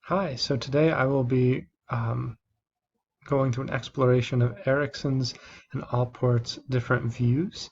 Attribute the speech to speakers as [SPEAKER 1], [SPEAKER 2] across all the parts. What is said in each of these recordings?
[SPEAKER 1] Hi, so today I will be going through an exploration of Erickson's and Allport's different views,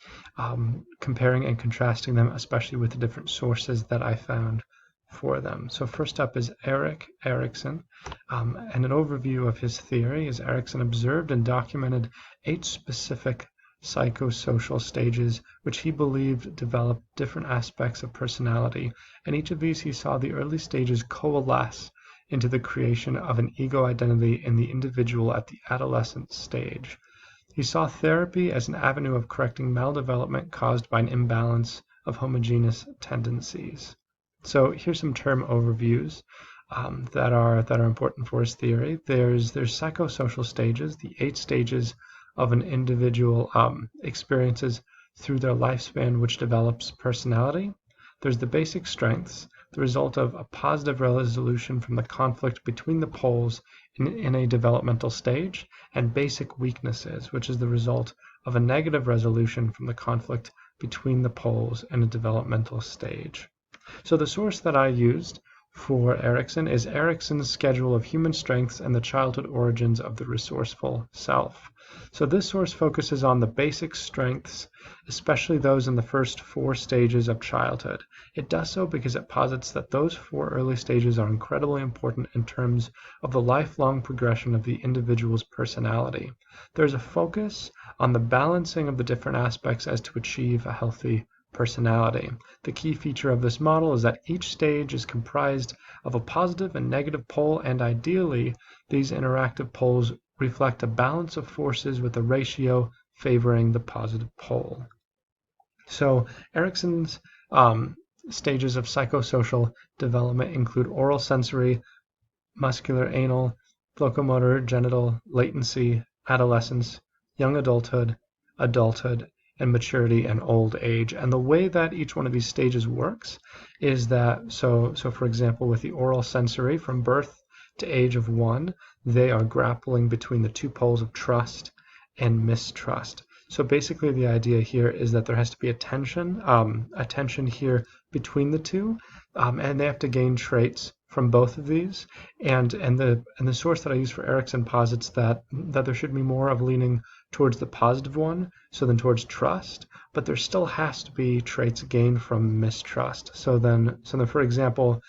[SPEAKER 1] comparing and contrasting them, especially with the different sources that I found for them. So first up is Erik Erikson, and an overview of his theory is Erikson observed and documented 8 specific psychosocial stages which he believed developed different aspects of personality, and each of these he saw the early stages coalesce into the creation of an ego identity in the individual at the adolescent stage. He saw therapy as an avenue of correcting maldevelopment caused by an imbalance of homogeneous tendencies. So here's some term overviews that are important for his theory. There's psychosocial stages, the 8 stages of an individual experiences through their lifespan, which develops personality. There's the basic strengths, the result of a positive resolution from the conflict between the poles in a developmental stage, and basic weaknesses, which is the result of a negative resolution from the conflict between the poles in a developmental stage. So the source that I used for Erikson is Erikson's Schedule of Human Strengths and the Childhood Origins of the Resourceful Self. So this source focuses on the basic strengths, especially those in the first 4 stages of childhood. It does so because it posits that those 4 early stages are incredibly important in terms of the lifelong progression of the individual's personality. There's a focus on the balancing of the different aspects as to achieve a healthy personality. The key feature of this model is that each stage is comprised of a positive and negative pole, and ideally, these interactive poles reflect a balance of forces with a ratio favoring the positive pole. So Erikson's stages of psychosocial development include oral sensory, muscular anal, locomotor genital, latency, adolescence, young adulthood, and maturity and old age. And the way that each one of these stages works is that, so for example, with the oral sensory, from birth to age of 1, they are grappling between the 2 poles of trust and mistrust. So basically the idea here is that there has to be a tension here between the 2, and they have to gain traits from both of these. And the source that I use for Erikson posits that there should be more of leaning towards the positive one, so then towards trust, but there still has to be traits gained from mistrust. So then for example,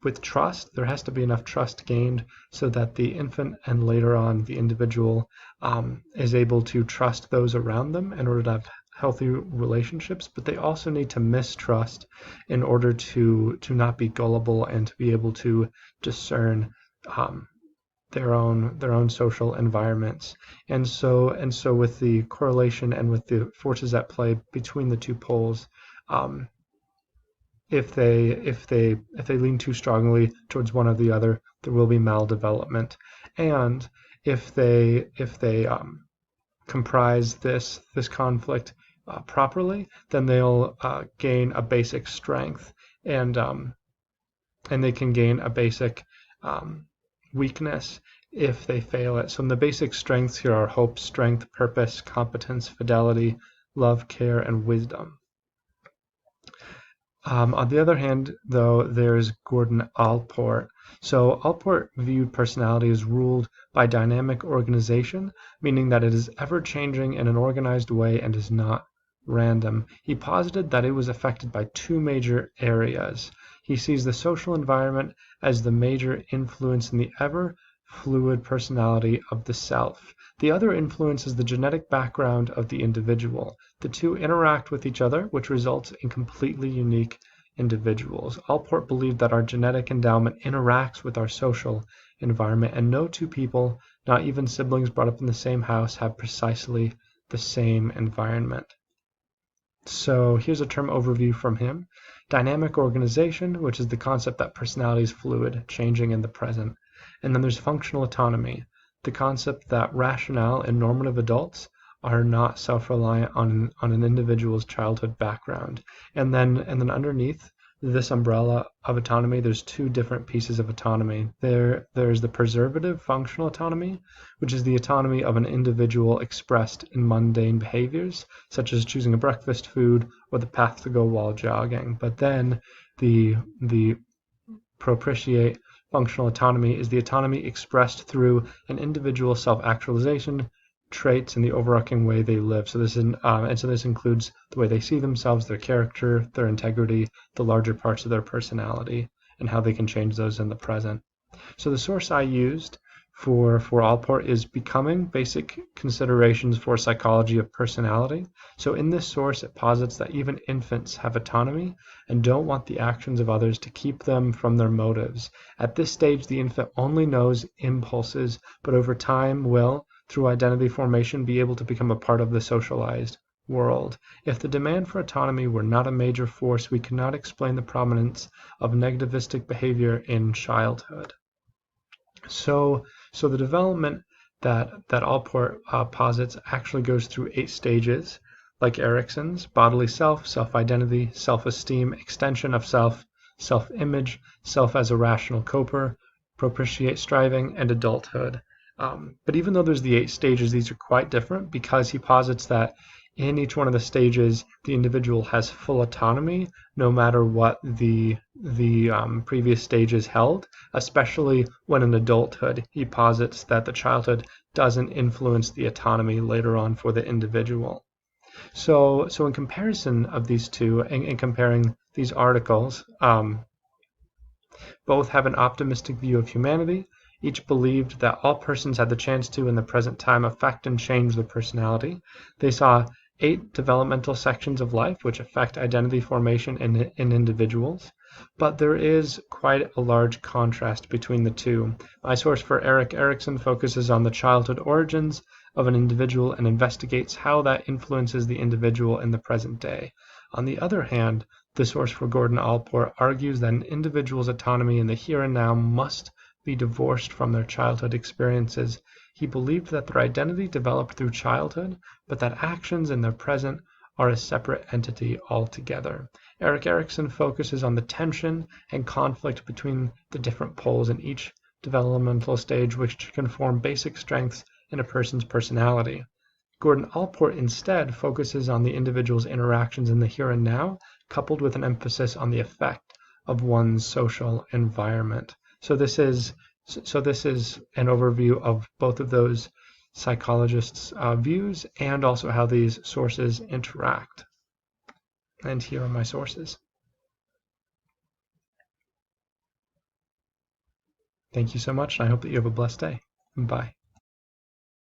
[SPEAKER 1] with trust, there has to be enough trust gained so that the infant and later on the individual is able to trust those around them in order to have healthy relationships, but they also need to mistrust in order to not be gullible and to be able to discern their own social environments. And so with the correlation and with the forces at play between the 2 poles, if they lean too strongly towards one or the other, there will be maldevelopment. And if they comprise this conflict properly, then they'll gain a basic strength, and they can gain a basic weakness if they fail it. So the basic strengths here are hope, strength, purpose, competence, fidelity, love, care, and wisdom. On the other hand, though, there's Gordon Allport. So Allport viewed personality as ruled by dynamic organization, meaning that it is ever-changing in an organized way and is not random. He posited that it was affected by 2 major areas. He sees the social environment as the major influence in the ever-fluid personality of the self. The other influence is the genetic background of the individual. The 2 interact with each other, which results in completely unique individuals. Allport believed that our genetic endowment interacts with our social environment, and no 2 people, not even siblings brought up in the same house, have precisely the same environment. So here's a term overview from him. Dynamic organization, which is the concept that personality is fluid, changing in the present. And then there's functional autonomy, the concept that rationale and normative adults are not self-reliant on an individual's childhood background. And then underneath this umbrella of autonomy, there's 2 different pieces of autonomy. There's the preservative functional autonomy, which is the autonomy of an individual expressed in mundane behaviors, such as choosing a breakfast food or the path to go while jogging. But then the propitiate functional autonomy is the autonomy expressed through an individual's self-actualization, traits, and the overarching way they live. So this includes the way they see themselves, their character, their integrity, the larger parts of their personality, and how they can change those in the present. So the source I used for Allport is Becoming: Basic Considerations for Psychology of Personality. So in this source, it posits that even infants have autonomy and don't want the actions of others to keep them from their motives. At this stage, the infant only knows impulses, but over time will, through identity formation, be able to become a part of the socialized world. If the demand for autonomy were not a major force, we could not explain the prominence of negativistic behavior in childhood. So the development that Allport posits actually goes through 8 stages, like Erikson's: bodily self, self-identity, self-esteem, extension of self, self-image, self as a rational coper, propitiate striving, and adulthood. But even though there's the 8 stages, these are quite different because he posits that in each one of the stages, the individual has full autonomy, no matter what the previous stages held, especially when in adulthood. He posits that the childhood doesn't influence the autonomy later on for the individual. So in comparison of these two, and comparing these articles, both have an optimistic view of humanity. Each believed that all persons had the chance to, in the present time, affect and change their personality. They saw 8 developmental sections of life which affect identity formation in individuals. But there is quite a large contrast between the two. My source for Erikson focuses on the childhood origins of an individual and investigates how that influences the individual in the present day. On the other hand, the source for Gordon Allport argues that an individual's autonomy in the here and now must be divorced from their childhood experiences. He believed that their identity developed through childhood, but that actions in their present are a separate entity altogether. Erikson focuses on the tension and conflict between the different poles in each developmental stage, which can form basic strengths in a person's personality. Gordon Allport instead focuses on the individual's interactions in the here and now, coupled with an emphasis on the effect of one's social environment. So this is an overview of both of those psychologists' views and also how these sources interact. And here are my sources. Thank you so much, and I hope that you have a blessed day. Bye.